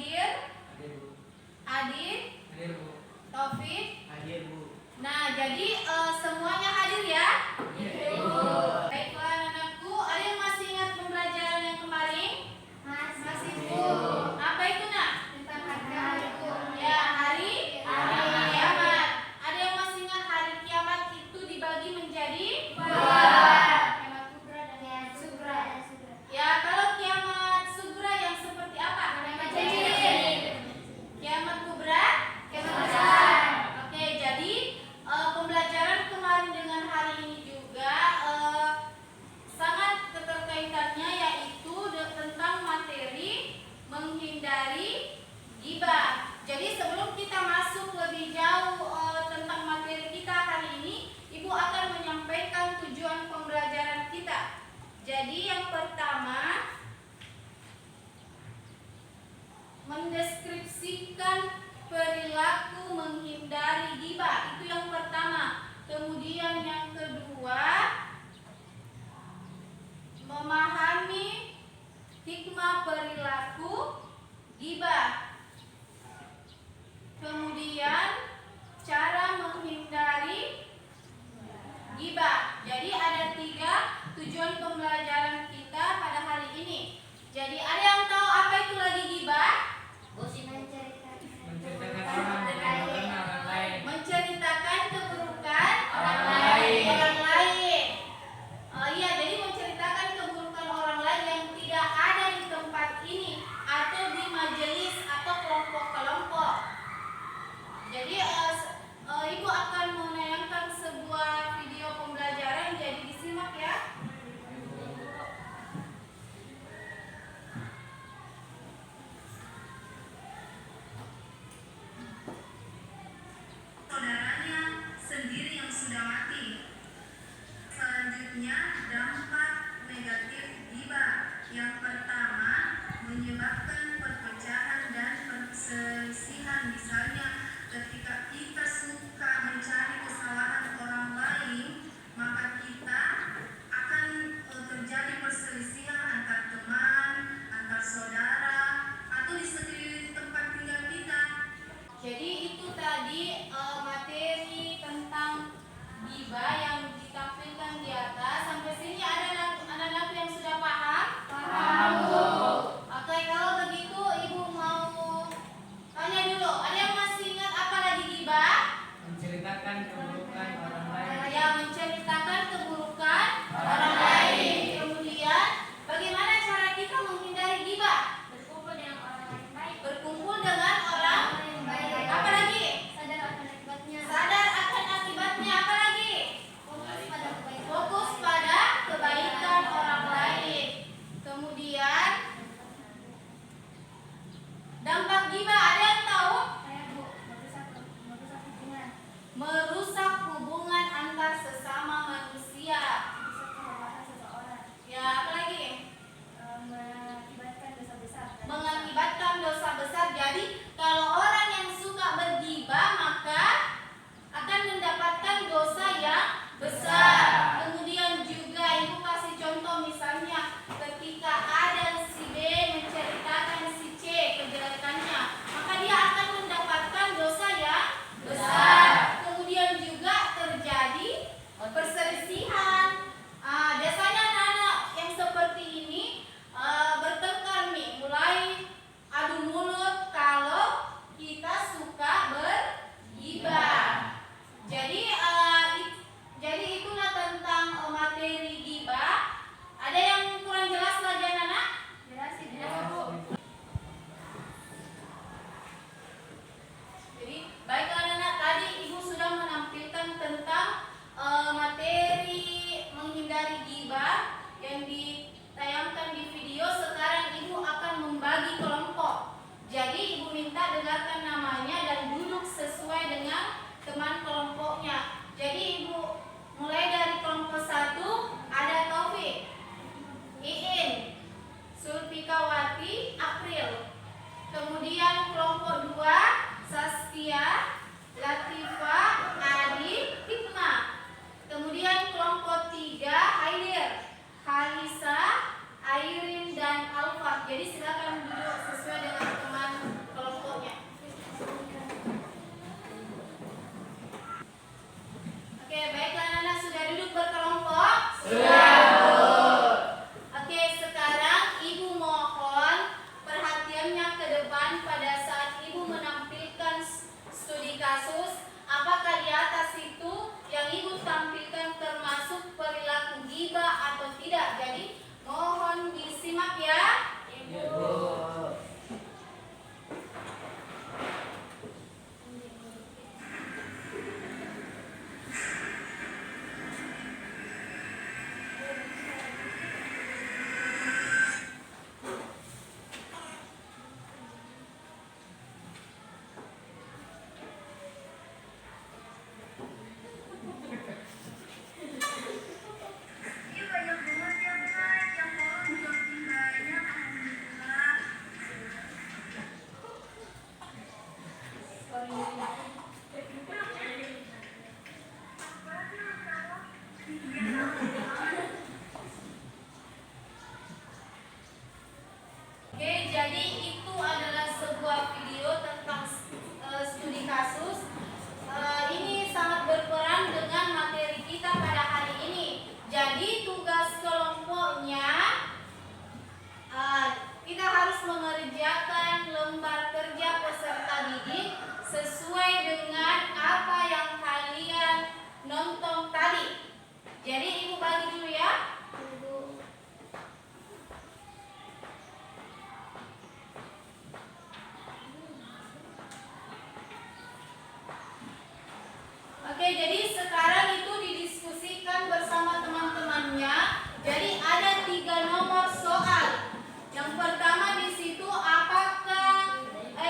Haidir, Hadir Bu. Adit, Hadir Bu. Taufik. Hadir Bu. Nah, jadi semuanya hadir ya? Ibu. Baiklah anak-anakku, ada yang masih ingat pembelajaran yang kemarin? Masih Bu. Apa itu nak? Tentang hari Ya, hari kiamat. Ada yang masih ingat hari kiamat itu dibagi menjadi kiamat kubra dan kiamat sugra. Ya, kalau kiamat sugra yang seperti apa? Kiamat kubra? Kiamat besar. Oke, jadi pembelajaran kemarin dengan hari ini juga sangat keterkaitannya, yaitu tentang materi menghindari ghibah. Jadi sebelum kita masuk lebih jauh tentang materi kita hari ini, Ibu akan menyampaikan tujuan pembelajaran kita. Jadi yang pertama, mendeskripsikan perilaku menghindari ghibah. Itu yang pertama. Kemudian yang kedua, memahami hikmah perilaku ghibah. Kemudian cara menghindari ghibah. Jadi ada 3 tujuan pembelajaran kita pada hari ini. Jadi ada yang tahu apa itu lagi ghibah? Menceritakan orang lain. Menceritakan keburukan Orang lain. orang lain. Iya, jadi menceritakan keburukan orang lain yang tidak ada di tempat ini atau di majelis atau kelompok-kelompok. Jadi Ibu akan menayangkan sebuah video pembelajaran, jadi disimak ya. Saudaranya sendiri yang sudah mati. Selanjutnya, dampak negatif ghibah. Yang pertama, menyebabkan perpecahan dan perselisihan. Misalnya, ketika kita suka mencari kesalahan orang lain, maka kita akan terjadi perselisihan antar teman, antar saudara, atau di sekeliling tempat tinggal kita. Jadi itu tadi materi tentang ghibah yang ditampilkan di atas. Sampai sini ada anak-anak yang sudah paham? Paham, Bu. Oke, kalau begitu Ibu mau tanya dulu. Ada yang masih ingat apa lagi ghibah? Menceritakan keburukan orang lain. Ya, menceritakan keburukan orang lain. Kemudian, bagaimana cara kita menghindari ghibah? Berkumpul dengan orang lain baik. Berkumpul dengan orang yang baik. apa lagi? Sadar akan akibatnya. Sadar akan akibatnya. Apa lagi? Fokus pada kebaikan. Fokus pada kebaikan orang lain. Kemudian, dampak ghibah ada yang tahu? Saya Bu, merusak hubungan. Merusak hubungan antar sesama manusia. Merusak kehormatan seseorang. Ya, apa lagi? Mengakibatkan dosa besar. Mengakibatkan dosa besar. Jadi kalau orang yang suka berghibah maka akan mendapatkan dosa yang besar. Kemudian juga Ibu kasih contoh, misalnya ketika ada si B menceritakan si C kejelekannya, maka dia akan mendapatkan dosa yang besar. Kemudian juga terjadi perselisihan. Biasanya anak-anak yang seperti ini bertengkar nih, mulai adu mulut kalau kita suka berghibah. Jadi itulah tentang materi ghibah. Ada yang kurang jelas lagi anak-anak? Jelasin, Bu. Jadi baiklah anak-anak, tadi Ibu sudah menampilkan tentang materi menghindari ghibah yang ditayangkan di video. Sekarang Ibu akan membagi kelompok. Jadi Ibu minta dengarkan namanya dan duduk sesuai dengan teman kelompoknya. Jadi Ibu mulai dari kelompok 1 ada Taufik, Iin, Sulfikawati, April. Kemudian kelompok 2 Saskia, Latifah, Adi, Hikmah. Kemudian kelompok 3 Haidir, Halisa, Airin, dan Alfa. Jadi silakan duduk sesuai dengan teman dengan apa yang kalian nonton tadi. Jadi ibu bagi dulu ya. Oke, jadi sekarang itu didiskusikan bersama teman-temannya. Jadi ada 3 nomor soal. Yang pertama di situ, apakah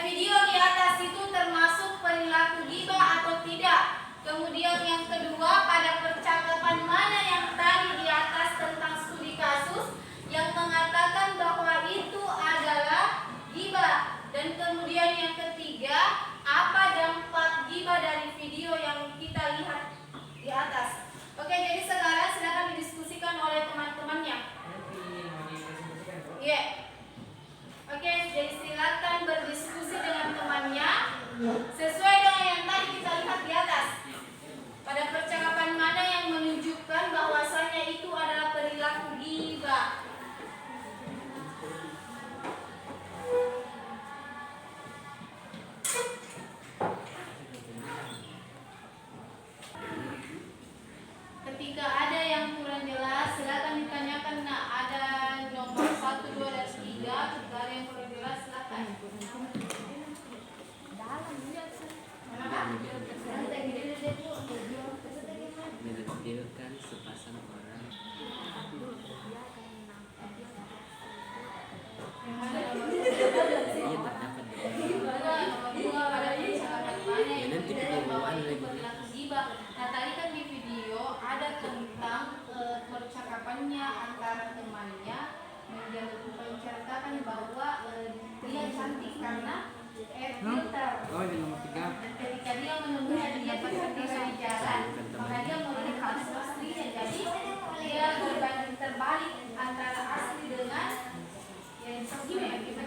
video di atas itu termasuk perilaku ghibah atau tidak? Kemudian yang kedua, pada percakapan mana yang tadi di atas tentang studi kasus yang mengatakan bahwa itu adalah ghibah? Dan kemudian yang ketiga, apa dampak ghibah dari video yang kita lihat di atas? Oke, jadi sekarang silakan didiskusikan oleh teman-temannya. Iya. Oke, jadi silakan berdiskusi dengan temannya sesuai dengan yang tadi kita lihat di atas. Pada percakapan mana yang menunjukkan bahwasanya itu adalah perilaku ghibah? Ketika ada yang kurang jelas, silakan ditanyakan. Nah, ada nomor 1, 2, dan 3. Jika ada yang kurang jelas, silakan. Menampilkan sepasang orang iya terdapat nanti dikeluaran lagi. Nah, tadi kan di video ada tentang percakapannya antara temannya menceritakan bahwa dia cantik karena filter. Oh ini nomor 3. Dan ketika dia menemukan dia ketika di jalan, maka dia melihat kasus aslinya. Jadi dia berbanding terbalik antara asli dengan yang sosmed. Kita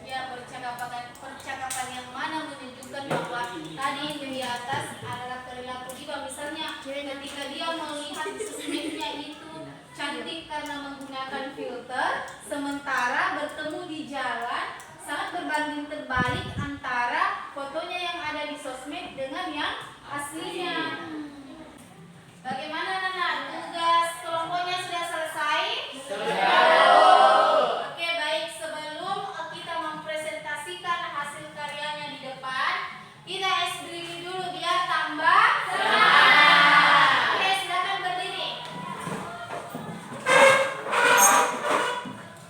ya percakapan yang mana menunjukkan bahwa tadi di atas adalah perilaku ghibah. Misalnya ketika dia melihat sosmednya itu cantik karena menggunakan filter, sementara bertemu di jalan sangat berbanding terbalik antara fotonya yang ada di sosmed dengan yang aslinya. Bagaimana Nana? Tugas kelompoknya sudah selesai? Oke, baik. Sebelum kita mempresentasikan hasil karyanya di depan, kita es briefing dulu biar tambah semangat. Oke, silakan berdiri.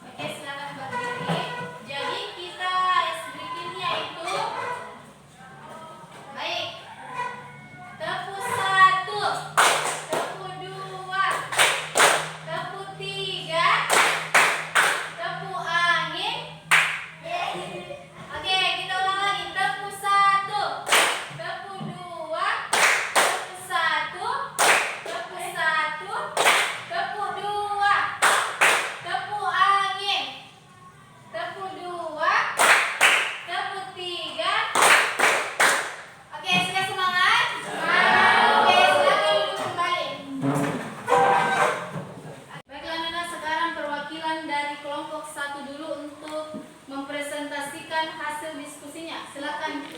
Oke, silakan berdiri. Jadi kita es briefingnya itu baik. Tepu 1, tepu 2, tepu 3, tepu angin. Oke, kita ulang lagi. Tepu 1, tepu 2, tepu 1, tepu 1, tepu 2, tepu angin, tepu 2, tepu 3. Oke, sudah semangat? Oke, silakan duduk kembali. Baiklah Nana, sekarang perwakilan dari kelompok 1 dulu untuk mempresentasikan hasil diskusinya. Silakan.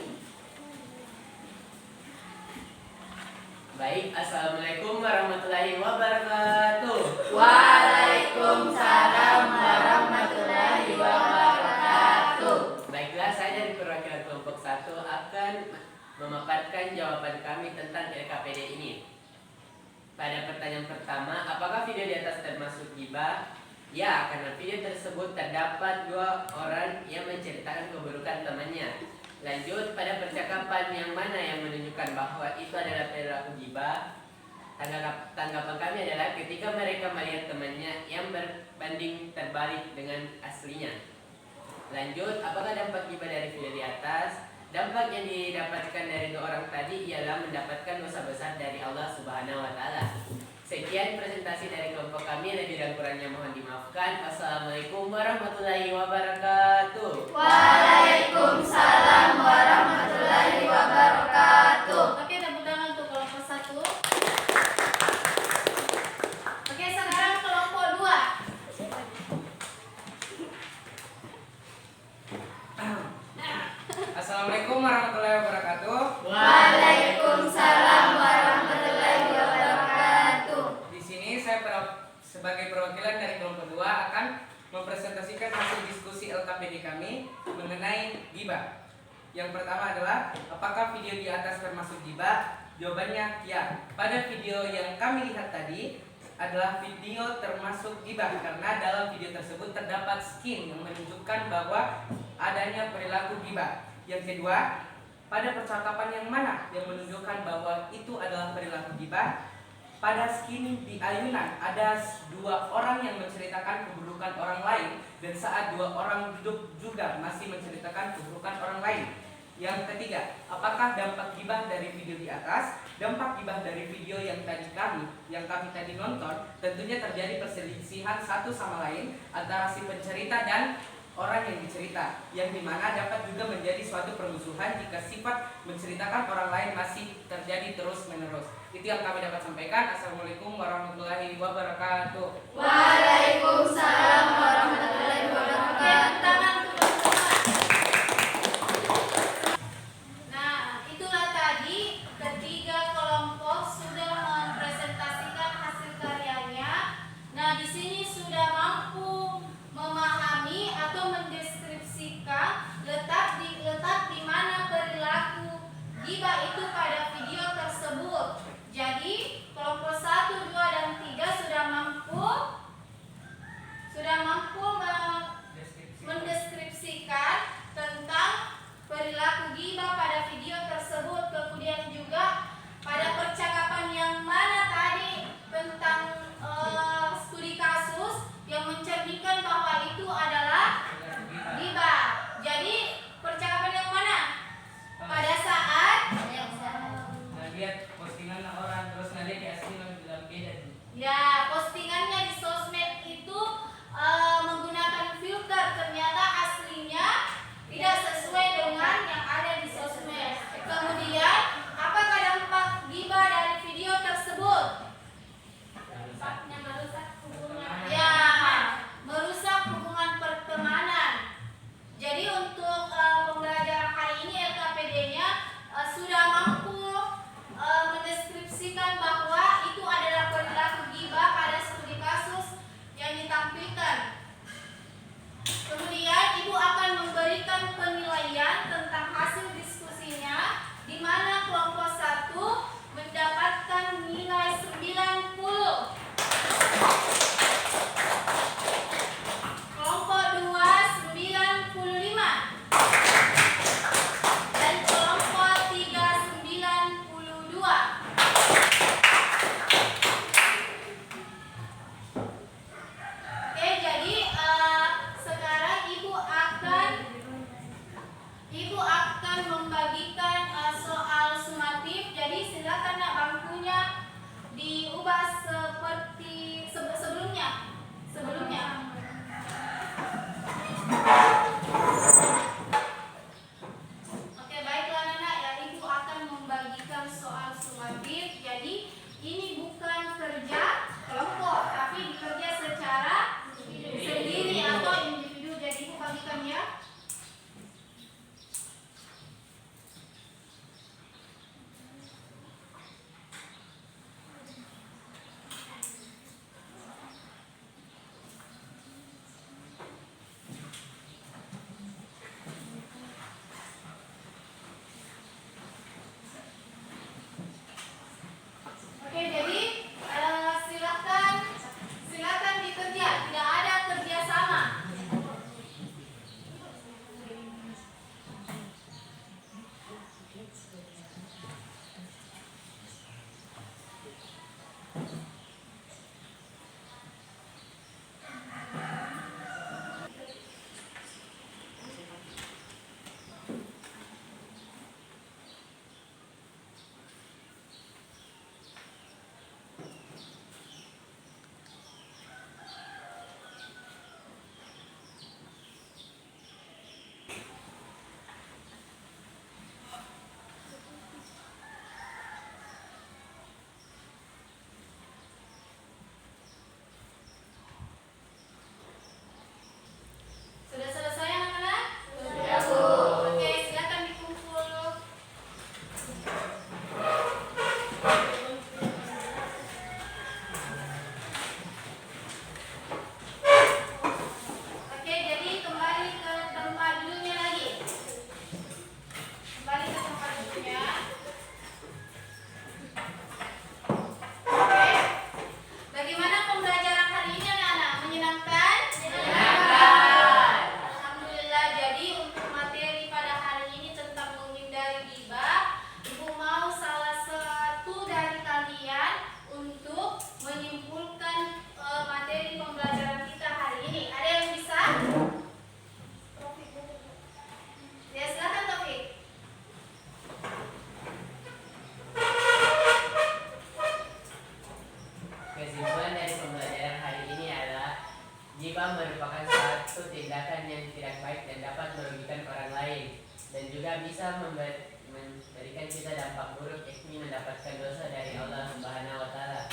Baik, assalamualaikum warahmatullahi wabarakatuh. Waalaikumsalam warahmatullahi wabarakatuh. Baiklah, saya dari perwakilan kelompok 1 akan memaparkan jawaban kami tentang LKPD ini. Pada pertanyaan pertama, apakah video di atas termasuk ghibah? Ya, karena video tersebut terdapat 2 orang yang menceritakan keburukan temannya. Lanjut, pada percakapan yang mana yang menunjukkan bahwa itu adalah perilaku ghibah? Tanggapan kami adalah ketika mereka melihat temannya yang berbanding terbalik dengan aslinya. Lanjut, apakah dampak ghibah dari video di atas? Dampak yang didapatkan dari 2 orang tadi ialah mendapatkan dosa besar dari Allah Subhanahu wa Ta'ala. Sekian presentasi dari kelompok kami, lebih dan kurangnya mohon dimaafkan. Wassalamualaikum warahmatullahi wabarakatuh. Waalaikumsalam warahmatullahi wabarakatuh. Oke, tepuk tangan untuk kelompok 1. Oke, sekarang kelompok 2. LKPD kami mengenai gibah. Yang pertama adalah, apakah video di atas termasuk gibah? Jawabannya ya. Pada video yang kami lihat tadi adalah video termasuk gibah karena dalam video tersebut terdapat skin yang menunjukkan bahwa adanya perilaku gibah. Yang kedua, pada percakapan yang mana yang menunjukkan bahwa itu adalah perilaku gibah? Pada skin di ayunan ada dua orang yang menceritakan keburukan orang lain, dan saat dua orang duduk juga masih menceritakan keburukan orang lain. Yang ketiga, apakah dampak gibah dari video di atas? Dampak gibah dari video yang kami tadi nonton, tentunya terjadi perselisihan satu sama lain antara si pencerita dan orang yang dicerita, yang dimana dapat juga menjadi suatu permusuhan jika sifat menceritakan orang lain masih terjadi terus menerus. Itu yang kami dapat sampaikan. Assalamualaikum warahmatullahi wabarakatuh. Waalaikumsalam warahmatullahi wabarakatuh. Tangan teman-teman. Nah, itulah tadi ketiga kelompok sudah mempresentasikan hasil karyanya. Nah, di sini sudah mampu memahami atau mendeskripsikan letak di mana perilaku gibah itu pada video tersebut. Jadi, kelompok 1, 2, dan 3 sudah mampu tindakan yang tidak baik dan dapat merugikan orang lain, dan juga bisa memberikan kita dampak buruk, yakni mendapatkan dosa dari Allah Subhanahu wa Ta'ala.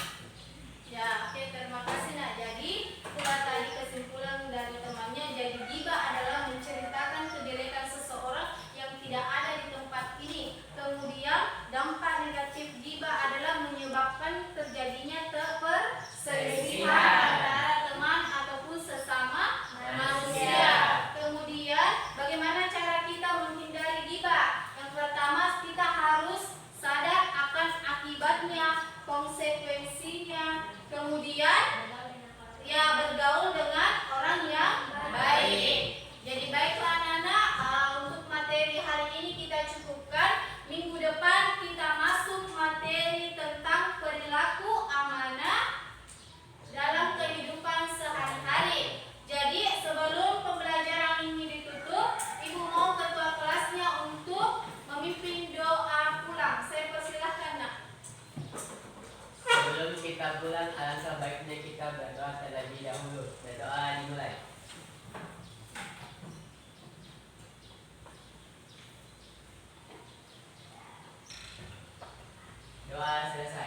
Ya, oke, terima kasih nak. Jadi itulah tadi kesimpulan dari temannya. Jadi gibah adalah menceritakan kejelekan seseorang yang tidak ada di tempat ini. Kemudian dampak negatif gibah adalah menyebabkan terjadinya perselisihan antara teman ataupun sesama manusia. Kemudian bagaimana cara kita menghindari gibah? Yang pertama, kita harus sadar akan akibatnya, konsekuensinya. Kemudian ya bergaul dengan orang yang baik. Jadi baiklah anak-anak, untuk materi hari ini kita cukupkan. Minggu depan kita masuk materi tentang perilaku amanah dalam kehidupan sehari-hari. Jadi sebelum pembelajaran ini ditutup, Ibu mau ketua kelasnya untuk memimpin doa pulang. Saya persilahkan nak. Sebelum kita pulang, alangkah baiknya kita berdoa terlebih dahulu. Berdoa dimulai. Doa selesai.